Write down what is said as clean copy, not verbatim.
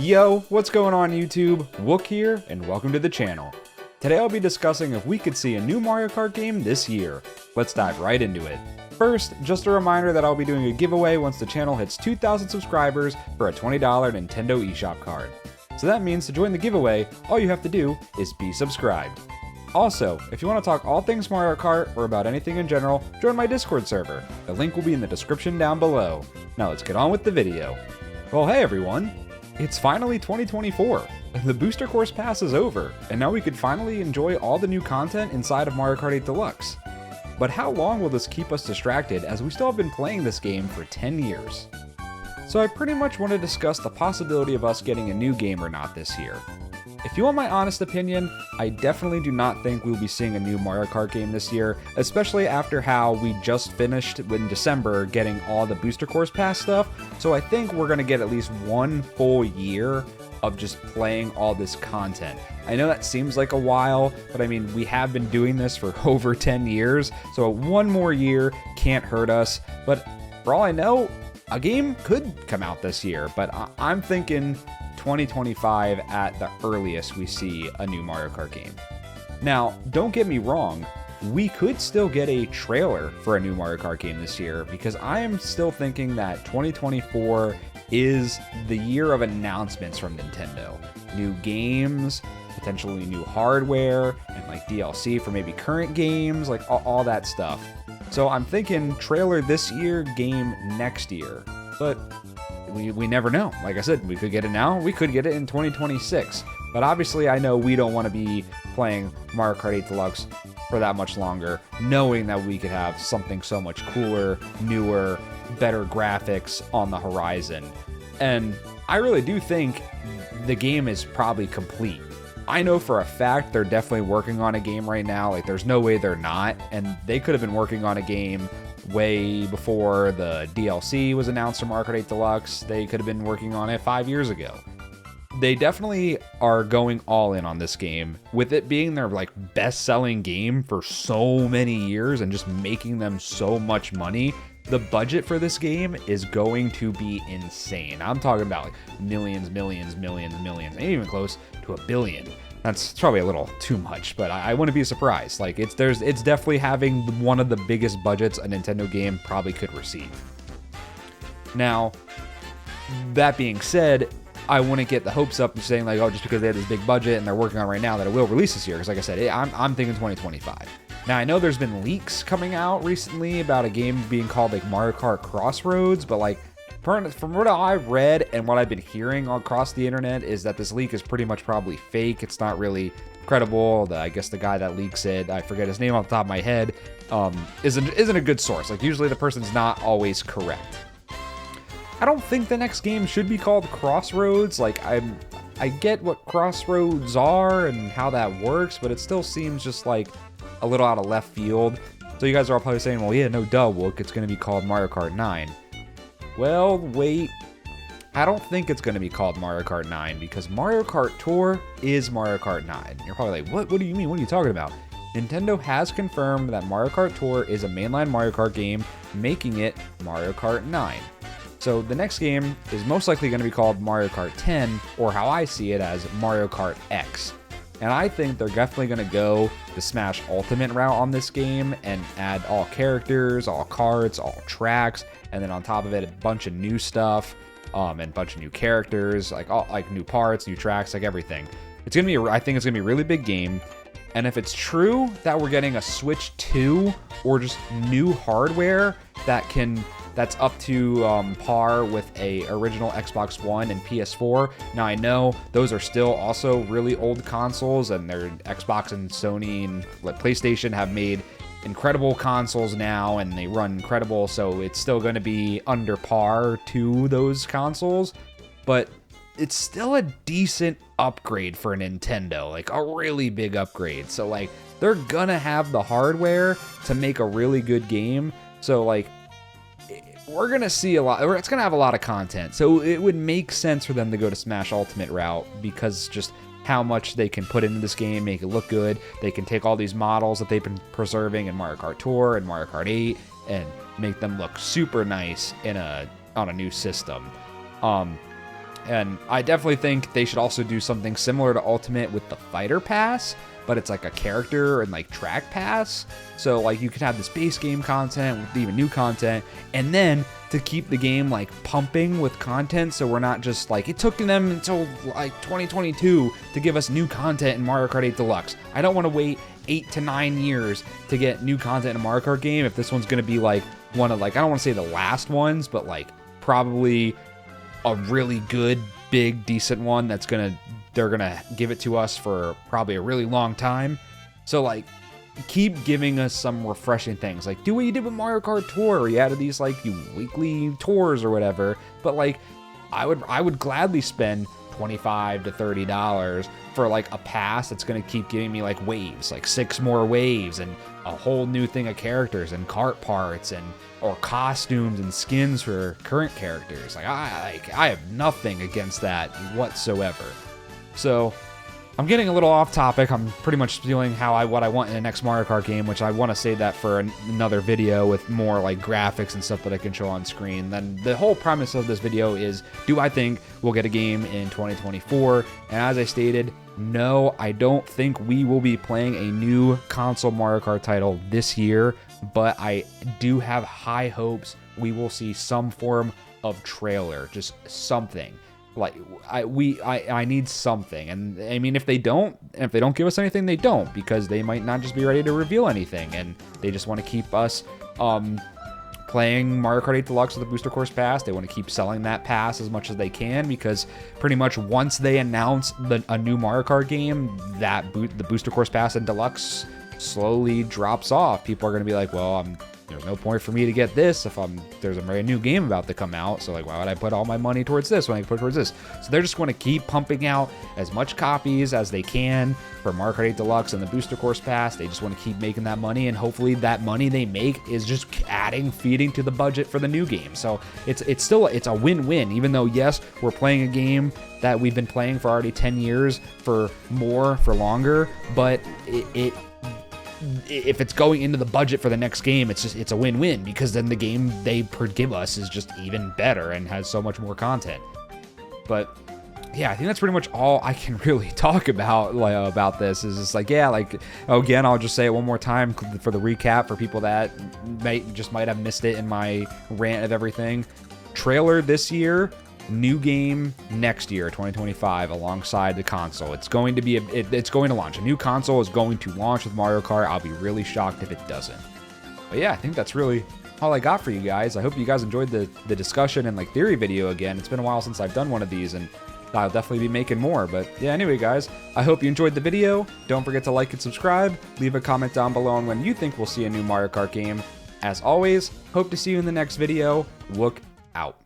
Yo, what's going on YouTube? Wook here, and welcome to the channel. Today I'll be discussing if we could see a new Mario Kart game this year. Let's dive right into it. First, just a reminder that I'll be doing a giveaway once the channel hits 2,000 subscribers for a $20 Nintendo eShop card. So that means to join the giveaway, all you have to do is be subscribed. Also, if you want to talk all things Mario Kart or about anything in general, join my Discord server. The link will be in the description down below. Now let's get on with the video. Well, hey everyone! It's finally 2024. The Booster Course Pass is over, and now we can finally enjoy all the new content inside of Mario Kart 8 Deluxe. But how long will this keep us distracted, as we still have been playing this game for 10 years? So I pretty much want to discuss the possibility of us getting a new game or not this year. If you want my honest opinion, I definitely do not think we'll be seeing a new Mario Kart game this year, especially after how we just finished in December getting all the Booster Course Pass stuff, so I think we're going to get at least one full year of just playing all this content. I know that seems like a while, but I mean, we have been doing this for over 10 years, so one more year can't hurt us, but for all I know, a game could come out this year, but I'm thinking 2025 at the earliest we see a new Mario Kart game. Now, don't get me wrong, we could still get a trailer for a new Mario Kart game this year, because I am still thinking that 2024 is the year of announcements from Nintendo. New games, potentially new hardware, and like DLC for maybe current games, like all that stuff. So I'm thinking trailer this year, game next year, but we never know. Like I said, we could get it now, we could get it in 2026. But obviously I know we don't want to be playing Mario Kart 8 Deluxe for that much longer, knowing that we could have something so much cooler, newer, better graphics on the horizon. And I really do think the game is probably complete. I know for a fact they're definitely working on a game right now, like there's no way they're not, and they could have been working on a game way before the DLC was announced for Mario Kart 8 Deluxe. They could have been working on it 5 years ago. They definitely are going all in on this game, with it being their like best-selling game for so many years and just making them so much money. The budget for this game is going to be insane. I'm talking about like millions, ain't even close to $1 billion. That's probably a little too much, but I wouldn't be surprised. Like it's definitely having one of the biggest budgets a Nintendo game probably could receive. Now, that being said, I wouldn't get the hopes up of saying like, oh, just because they have this big budget and they're working on it right now that it will release this year. Because like I said, I'm thinking 2025. Now, I know there's been leaks coming out recently about a game being called like Mario Kart Crossroads, but like from what I've read and what I've been hearing across the internet is that this leak is pretty much probably fake. It's not really credible. I guess the guy that leaks it, I forget his name off the top of my head, isn't a good source. Like usually the person's not always correct. I don't think the next game should be called Crossroads. Like I get what Crossroads are and how that works, but it still seems just like a little out of left field. So you guys are all probably saying, well, yeah, no duh, Wook, it's going to be called Mario Kart 9. Well, wait, I don't think it's going to be called Mario Kart 9 because Mario Kart Tour is Mario Kart 9. You're probably like, what do you mean? What are you talking about? Nintendo has confirmed that Mario Kart Tour is a mainline Mario Kart game, making it Mario Kart 9. So the next game is most likely going to be called Mario Kart 10, or how I see it as Mario Kart X. And I think they're definitely going to go the Smash Ultimate route on this game and add all characters, all carts, all tracks, and then on top of it, a bunch of new stuff, and a bunch of new characters, like new parts, new tracks, like everything. It's going to be, I think it's going to be a really big game. And if it's true that we're getting a Switch 2 or just new hardware that's up to par with a original Xbox One and PS4. Now I know those are still also really old consoles, and their Xbox and Sony and PlayStation have made incredible consoles now, and they run incredible, so it's still going to be under par to those consoles, but it's still a decent upgrade for Nintendo, like a really big upgrade. So like they're gonna have the hardware to make a really good game, so like we're going to see a lot, or it's going to have a lot of content. So it would make sense for them to go to Smash Ultimate route because just how much they can put into this game, make it look good. They can take all these models that they've been preserving in Mario Kart Tour and Mario Kart 8 and make them look super nice on a new system. And I definitely think they should also do something similar to Ultimate with the Fighter Pass, but it's like a character and like track pass. So like you could have this base game content with even new content, and then to keep the game like pumping with content, so we're not just like, it took them until like 2022 to give us new content in Mario Kart 8 Deluxe. I don't want to wait 8 to 9 years to get new content in a Mario Kart game if this one's going to be like one of, like, I don't want to say the last ones, but like probably a really good, big, decent one that's they're gonna give it to us for probably a really long time. So like, keep giving us some refreshing things. Like, do what you did with Mario Kart Tour, where you added these like weekly tours or whatever. But like, I would gladly spend $25 to $30 for like a pass that's gonna keep giving me like waves, like 6 more waves, and a whole new thing of characters and cart parts and or costumes and skins for current characters. Like I have nothing against that whatsoever. So I'm getting a little off topic. I'm pretty much feeling what I want in the next Mario Kart game, which I want to save that for another video with more like graphics and stuff that I can show on screen. Then the whole premise of this video is, do I think we'll get a game in 2024? And as I stated, no, I don't think we will be playing a new console Mario Kart title this year, but I do have high hopes we will see some form of trailer, just something. Like I need something, and I mean, if they don't give us anything, they don't, because they might not just be ready to reveal anything, and they just want to keep us playing Mario Kart 8 Deluxe with the Booster Course Pass. They want to keep selling that pass as much as they can, because pretty much once they announce a new Mario Kart game, the Booster Course Pass and Deluxe slowly drops off. People are going to be like, well, there's no point for me to get this if there's a brand new game about to come out. So like, why would I put all my money towards this when I can put it towards this? So they're just going to keep pumping out as much copies as they can for Mario Kart 8 Deluxe and the Booster Course Pass. They just want to keep making that money, and hopefully that money they make is just feeding to the budget for the new game. So it's still a win-win, even though yes, we're playing a game that we've been playing for already 10 years for longer, but if it's going into the budget for the next game, it's a win-win, because then the game they give us is just even better and has so much more content. But yeah, I think that's pretty much all I can really talk about this. Is just like, yeah, like, again, I'll just say it one more time for the recap for people that might have missed it in my rant of everything. Trailer this year, new game next year, 2025, alongside the console. It's going to be it's going to launch. A new console is going to launch with Mario Kart. I'll be really shocked if it doesn't. But yeah, I think that's really all I got for you guys. I hope you guys enjoyed the discussion and like theory video again. It's been a while since I've done one of these, and I'll definitely be making more. But yeah, anyway, guys, I hope you enjoyed the video. Don't forget to like and subscribe. Leave a comment down below on when you think we'll see a new Mario Kart game. As always, hope to see you in the next video. Wook out.